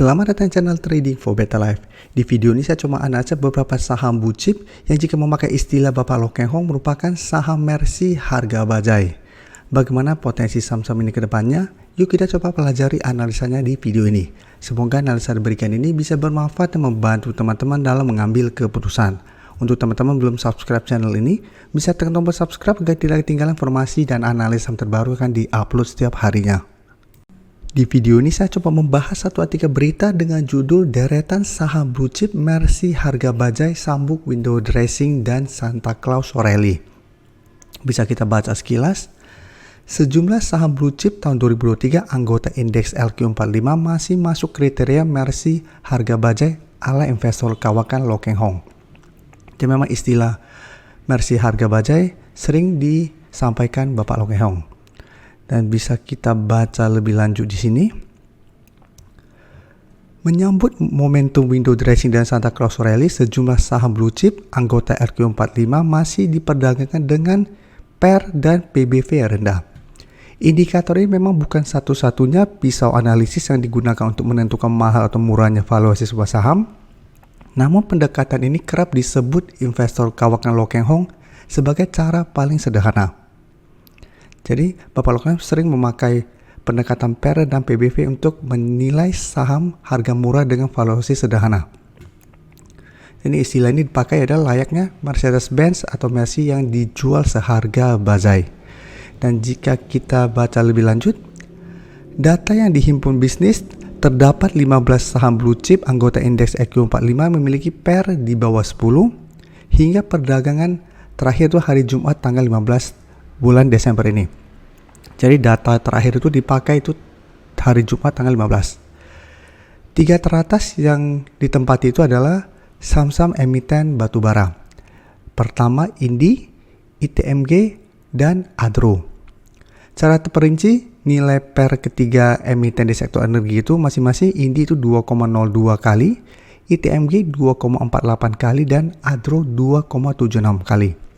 Selamat datang di channel Trading for Better Life. Di video ini saya cuma analisa beberapa saham blue chip yang jika memakai istilah Bapak Loh Keng Hong merupakan saham Mercy harga bajai. Bagaimana potensi saham-saham ini ke depannya? Yuk kita coba pelajari analisanya di video ini. Semoga analisa diberikan ini bisa bermanfaat dan membantu teman-teman dalam mengambil keputusan. Untuk teman-teman belum subscribe channel ini, bisa tekan tombol subscribe agar tidak ketinggalan informasi dan analisa terbaru akan di-upload setiap harinya. Di video ini saya coba membahas satu artikel berita dengan judul Deretan Saham Blue Chip Mercy Harga Bajai Sambung Window Dressing dan Santa Claus Rally. Bisa kita baca sekilas. Sejumlah saham blue chip tahun 2023 anggota indeks LQ45 masih masuk kriteria Mercy harga bajai ala investor kawakan Loh Keng Hong. Jadi memang istilah Mercy harga bajai sering disampaikan Bapak Loh Keng Hong. Dan bisa kita baca lebih lanjut di sini. Menyambut momentum window dressing dan Santa Claus Rally, sejumlah saham blue chip anggota RQ45 masih diperdagangkan dengan PER dan PBV rendah. Indikator ini memang bukan satu-satunya pisau analisis yang digunakan untuk menentukan mahal atau murahnya valuasi sebuah saham. Namun pendekatan ini kerap disebut investor kawakan Loh Keng Hong sebagai cara paling sederhana. Jadi, Bapak Loh Keng Hong sering memakai pendekatan PER dan PBV untuk menilai saham harga murah dengan valuasi sederhana. Ini istilah ini dipakai adalah layaknya Mercedes-Benz atau Mercy yang dijual seharga bajai. Dan jika kita baca lebih lanjut, data yang dihimpun bisnis, terdapat 15 saham blue chip anggota indeks EQ45 memiliki PER di bawah 10 hingga perdagangan terakhir itu hari Jumat tanggal 15 bulan Desember ini. Jadi data terakhir itu dipakai itu hari Jumat tanggal 15. Tiga teratas yang ditempati itu adalah saham-saham emiten batubara. Pertama Indi, ITMG, dan Adro. Cara terperinci nilai PER ketiga emiten di sektor energi itu masing-masing Indi itu 2,02 kali, ITMG 2,48 kali, dan Adro 2,76 kali.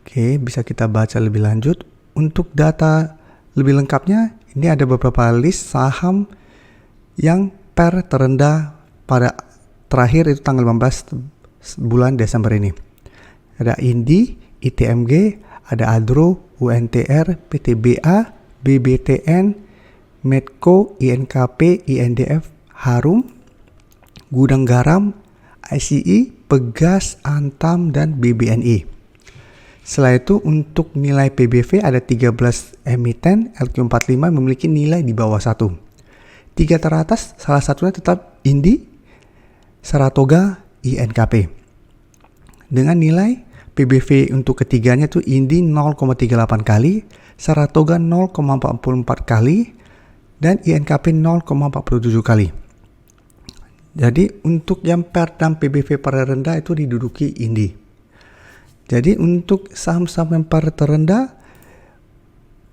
Oke, bisa kita baca lebih lanjut. Untuk data lebih lengkapnya, ini ada beberapa list saham yang PER terendah pada terakhir itu tanggal 15 bulan Desember ini. Ada Indi, ITMG, ada Adro, UNTR, PTBA, BBTN, Medco, INKP, INDF, Harum, Gudang Garam, ICI, Pegas, Antam, dan BBNI. Setelah itu untuk nilai PBV ada 13 emiten LQ45 memiliki nilai di bawah 1. Tiga teratas salah satunya tetap Indi, Saratoga, INKP. Dengan nilai PBV untuk ketiganya itu Indi 0,38 kali, Saratoga 0,44 kali, dan INKP 0,47 kali. Jadi untuk yang PER dan PBV pada rendah itu diduduki Indi. Jadi untuk saham-saham yang PER terendah,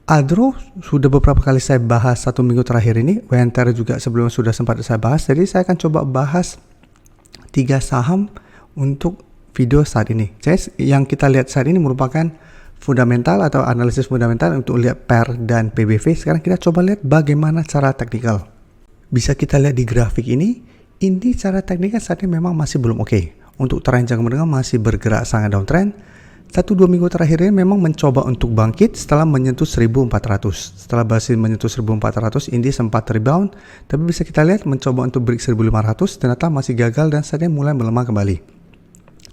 Adro sudah beberapa kali saya bahas satu minggu terakhir ini, WNTR juga sebelumnya sudah sempat saya bahas. Jadi saya akan coba bahas 3 saham untuk video saat ini. Jadi yang kita lihat saat ini merupakan fundamental atau analisis fundamental untuk lihat PER dan PBV. Sekarang kita coba lihat bagaimana cara teknikal. Bisa kita lihat di grafik ini cara teknikal saat ini memang masih belum oke. Untuk tren jangka menengah masih bergerak sangat downtrend. 1-2 minggu terakhir ini memang mencoba untuk bangkit setelah menyentuh 1400. Setelah berhasil menyentuh 1400, Indi sempat rebound, tapi bisa kita lihat mencoba untuk break 1500, ternyata masih gagal dan saat ini mulai melemah kembali.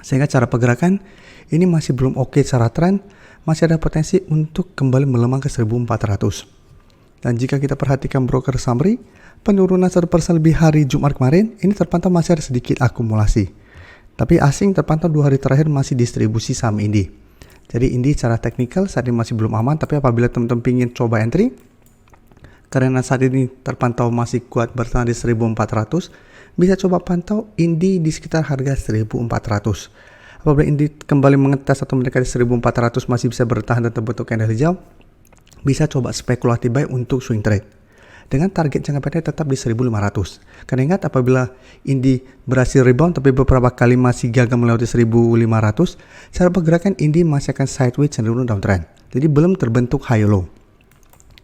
Sehingga cara pergerakan ini masih belum oke secara tren, masih ada potensi untuk kembali melemah ke 1400. Dan jika kita perhatikan broker summary, penurunan 1% lebih hari Jumat kemarin, ini terpantau masih ada sedikit akumulasi. Tapi asing terpantau 2 hari terakhir masih distribusi saham Indi. Jadi Indi secara teknikal saat ini masih belum aman, tapi apabila teman-teman ingin coba entry, karena saat ini terpantau masih kuat bertahan di 1400, bisa coba pantau Indi di sekitar harga 1400. Apabila Indi kembali mengetes atau mendekati 1400 masih bisa bertahan dan terbentuk candle hijau, bisa coba spekulatif buy untuk swing trade. Dengan target jangka pendek tetap di 1500. Karena ingat apabila Indi berhasil rebound tapi beberapa kali masih gagal melewati 1500, cara pergerakan Indi masih akan sideways cenderung downtrend. Jadi belum terbentuk high low.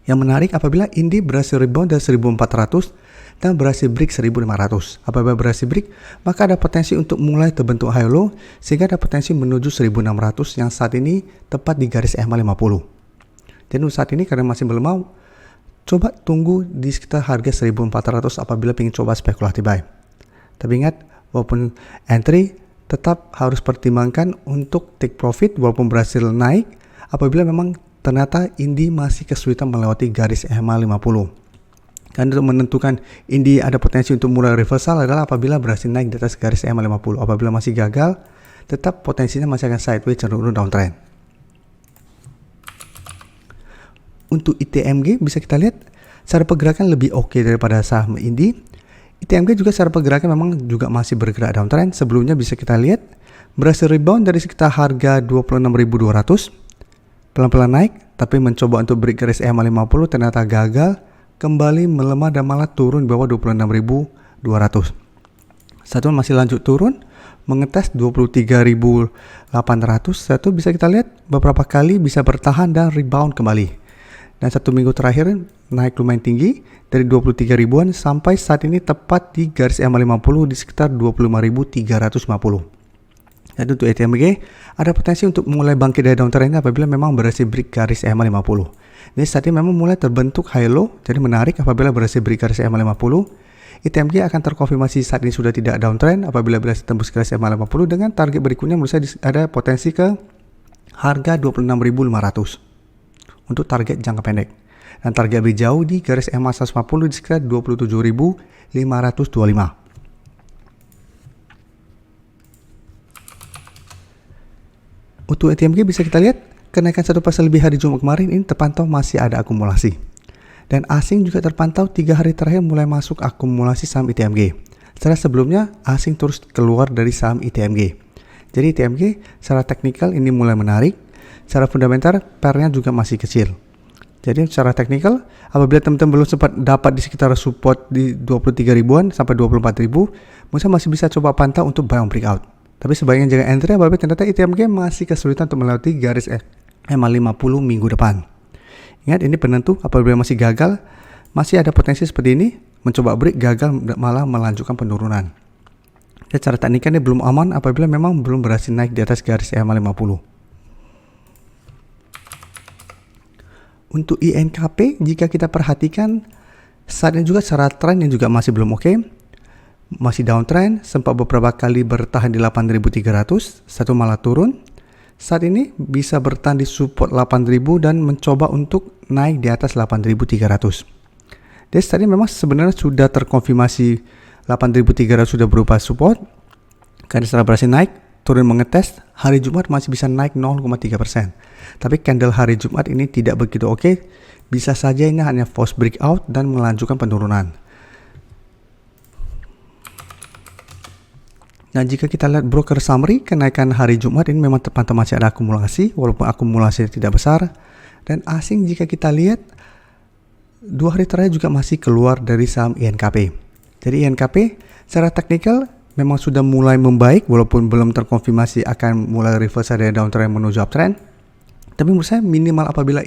Yang menarik apabila Indi berhasil rebound dari 1400 dan berhasil break 1500. Apabila berhasil break, maka ada potensi untuk mulai terbentuk high low sehingga ada potensi menuju 1600 yang saat ini tepat di garis EMA 50. Dan untuk saat ini karena masih melemah, coba tunggu di sekitar harga 1400 apabila ingin coba spekulatif buy. Tapi ingat, walaupun entry tetap harus pertimbangkan untuk take profit walaupun berhasil naik apabila memang ternyata Indi masih kesulitan melewati garis EMA 50. Karena untuk menentukan Indi ada potensi untuk mulai reversal adalah apabila berhasil naik di atas garis EMA 50. Apabila masih gagal, tetap potensinya masih akan sideways cenderung downtrend. Untuk ITMG bisa kita lihat secara pergerakan lebih oke daripada saham Indi. ITMG juga secara pergerakan memang juga masih bergerak downtrend. Sebelumnya bisa kita lihat berhasil rebound dari sekitar harga 26.200. Pelan-pelan naik, tapi mencoba untuk break garis EMA 50 ternyata gagal, kembali melemah dan malah turun di bawah 26.200. Satu masih lanjut turun, mengetes 23.800. Satu bisa kita lihat beberapa kali bisa bertahan dan rebound kembali. Dan 1 minggu terakhir naik lumayan tinggi dari 23 ribuan sampai saat ini tepat di garis EMA 50 di sekitar 25.350. Dan untuk ITMG ada potensi untuk mulai bangkit dari downtrend apabila memang berhasil break garis EMA 50. Jadi saat ini memang mulai terbentuk high low, jadi menarik apabila berhasil break garis EMA 50. ITMG akan terkonfirmasi saat ini sudah tidak downtrend apabila berhasil tembus garis EMA 50 dengan target berikutnya menurut saya ada potensi ke harga 26.500 untuk target jangka pendek. Dan target lebih jauh di garis EMA 150 di sekitar 27.525. Untuk ITMG bisa kita lihat kenaikan 1% lebih hari Jumat kemarin ini terpantau masih ada akumulasi. Dan asing juga terpantau 3 hari terakhir mulai masuk akumulasi saham ITMG. Setelah sebelumnya asing terus keluar dari saham ITMG. Jadi ITMG secara teknikal ini mulai menarik. Secara fundamental pairnya juga masih kecil. Jadi secara teknikal apabila teman-teman belum sempat dapat di sekitar support di 23 ribuan sampai 24 ribu, mungkin masih bisa coba pantau untuk buy on breakout. Tapi sebaiknya jangan entry apabila ternyata ITMG masih kesulitan untuk melewati garis EMA 50 minggu depan. Ingat ini penentu apabila masih gagal, masih ada potensi seperti ini, mencoba break gagal malah melanjutkan penurunan. Secara teknikal ini belum aman apabila memang belum berhasil naik di atas garis EMA 50. Untuk INKP jika kita perhatikan saat ini juga secara tren yang juga masih belum oke. Masih downtrend, sempat beberapa kali bertahan di 8.300, satu malah turun. Saat ini bisa bertahan di support 8.000 dan mencoba untuk naik di atas 8.300. Jadi tadi memang sebenarnya sudah terkonfirmasi 8.300 sudah berupa support. Karena setelah berhasil naik, turun mengetes, hari Jumat masih bisa naik 0,3%. Tapi candle hari Jumat ini tidak begitu oke. Bisa saja ini hanya false breakout dan melanjutkan penurunan. Nah jika kita lihat broker summary, kenaikan hari Jumat ini memang terpantau masih ada akumulasi, walaupun akumulasi tidak besar. Dan asing jika kita lihat 2 hari terakhir juga masih keluar dari saham INKP. Jadi INKP secara teknikal memang sudah mulai membaik, walaupun belum terkonfirmasi akan mulai reversal dari downtrend menuju uptrend. Tapi menurut saya minimal apabila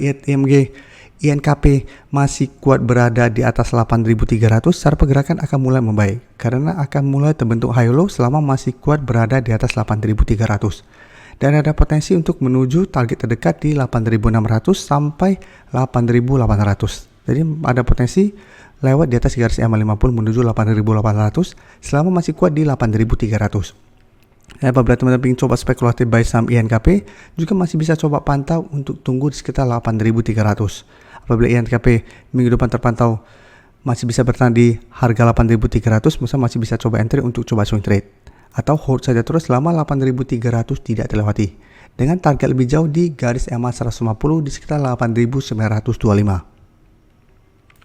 INKP masih kuat berada di atas 8.300, secara pergerakan akan mulai membaik karena akan mulai terbentuk high low selama masih kuat berada di atas 8.300 dan ada potensi untuk menuju target terdekat di 8.600 sampai 8.800. Jadi ada potensi lewat di atas garis EMA 50 menuju 8.800 selama masih kuat di 8.300. Apabila teman-teman ingin coba spekulatif buy saham INKP juga masih bisa coba pantau untuk tunggu di sekitar 8.300. Apabila INKP minggu depan terpantau masih bisa bertahan di harga 8.300, masih bisa coba entry untuk coba swing trade atau hold saja terus selama 8.300 tidak terlewati dengan target lebih jauh di garis EMA 150 di sekitar 8.925.